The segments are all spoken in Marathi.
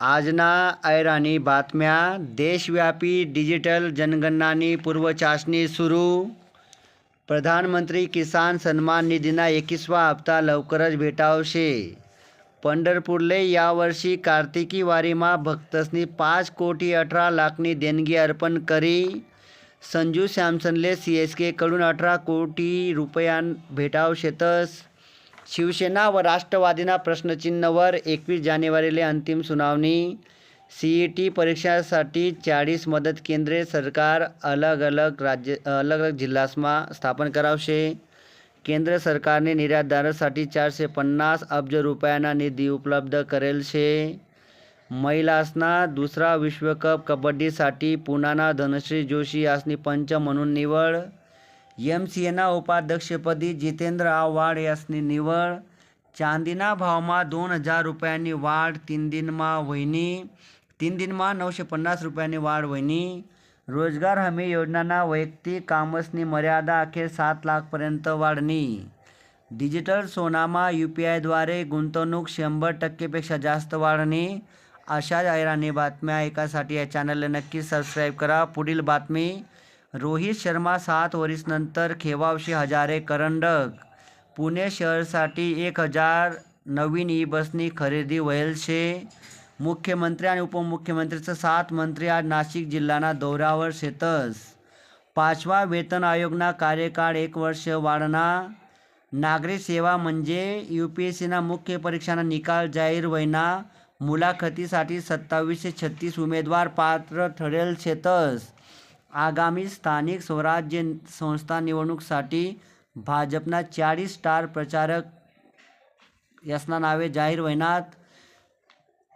आजना ऐराणी बातम्या. देशव्यापी डिजिटल जनगणनानी पूर्वचाचणी सुरू. प्रधानमंत्री किसान सन्मान निधीना 21वा हप्ता लवकरच भेटावशे. पंढरपूरले यावर्षी कार्तिकी वारीमा भक्तसनी 5,18,00,000नी देणगी अर्पण करी. संजू सॅमसनले CSK कडून 18 कोटी रुपया भेटावशेतस. शिवसेना व राष्ट्रवादीना प्रश्नचिन्हवर 21 जानेवारीले अंतिम सुनावणी. CET परीक्षासाठी 40 मदत केंद्रे सरकार अलग अलग जिल्हासमा स्थापन करावशे. केंद्र सरकारने निर्यातदारांसाठी 450 अब्ज रुपयाना निधी उपलब्ध करेल शे. महिलासना दुसरा विश्वकप कबड्डीसाठी पुणाना धनश्री जोशी यासनी पंच म्हणून निवड. MCAना उपाध्यक्षपदी जितेंद्र आव्हाड यासनी निवड. चांदीना भावमा 2,000 रुपयांनी वाढ. 3 दिनमा 950 रुपयांनी वाढ व्हयनी. रोजगार हमी योजनाना वैयक्तिक कामसनी मर्यादा अखेर 7 लाखपर्यंत वाढणी. डिजिटल सोनामा UPIद्वारे गुंतवणूक 100% पेक्षा जास्त वाढणी. अशाच ऐराणी बातम्या ऐकासाठी या चॅनलला नक्की सबस्क्राईब करा. पुढील बातमी. रोहित शर्मा 7 वर्षांनंतर खेवावशे हजारे करंडक. पुणे शहरासाठी 1,000 नवीन ई-बसनी खरेदी व्हयेल शे. मुख्यमंत्री आणि उपमुख्यमंत्रीचे 7 मंत्री आज नाशिक जिल्हाना दौऱ्यावर शेतस. 5वा वेतन आयोगना कार्यकाळ 1 वर्ष वाढना. नागरिक सेवा म्हणजे UPSCना मुख्य परीक्षाना निकाल जाहीर व्हयना. मुलाखतीसाठी 2736 उमेदवार पात्र ठरेल शेतस. आगामी स्थानिक स्वराज्य संस्था निवडणुकीसाठी भाजपना 40 स्टार प्रचारक यासना नावे जाहीर व्हयनात.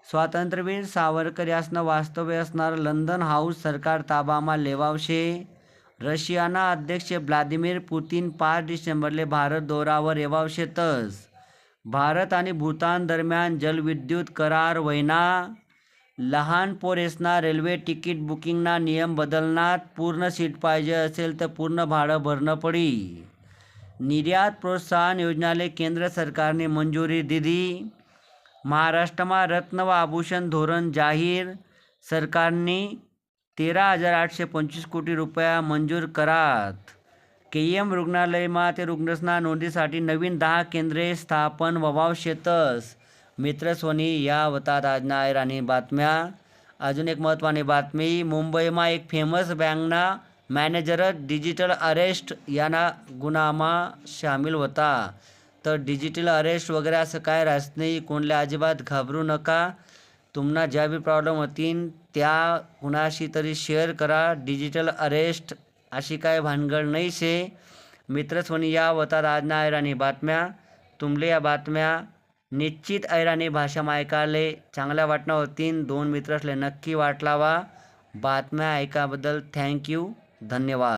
स्वातंत्र्यवीर सावरकर यासनं वास्तव्य असणारं लंडन हाऊस सरकार ताबामा लेवावशे. रशियाना अध्यक्ष व्लादिमीर पुतीन 5 डिसेंबरले भारत दौऱ्यावर येवावशेतस. भारत आणि भूतान दरम्यान जलविद्युत करार व्हयना. लहान पोरेसना रेल्वे तिकीट बुकिंगना नियम बदलनात. पूर्ण सीट पाहिजे असेल तर पूर्ण भाडं भरणं पडी. निर्यात प्रोत्साहन योजनाले केंद्र सरकारने मंजुरी दिली. महाराष्ट्रमा रत्न व आभूषण धोरण जाहीर. सरकारने 13,825 कोटी रुपया मंजूर करात. KM रुग्णालयमा ते रुग्णसना नोंदीसाठी नवीन 10 केंद्रे स्थापन व्हावशेतस. मित्रस्वनी या होतात आजना ऐराणी बातम्या. अजून एक महत्त्वाची बातमी. मुंबईमा एक फेमस बँकना मॅनेजरच डिजिटल अरेस्ट याना गुन्हामा सामील होता. तर डिजिटल अरेस्ट वगैरे असं काय राहत नाही. कोणला अजिबात घाबरू नका. तुम्हाला ज्या बी प्रॉब्लेम होतील त्या कुणाशी तरी शेअर करा. डिजिटल अरेस्ट अशी काय भानगड नाही शे. मित्रस्वनी या होतात आजना ऐराणी बातम्या. तुमले या बातम्या निश्चित ऐराणी भाषामा ऐकायला चांगल्या वाटणार होतील. 2 मित्र असले नक्की वाटलावा. बातम्या ऐकाबद्दल थँक्यू. धन्यवाद.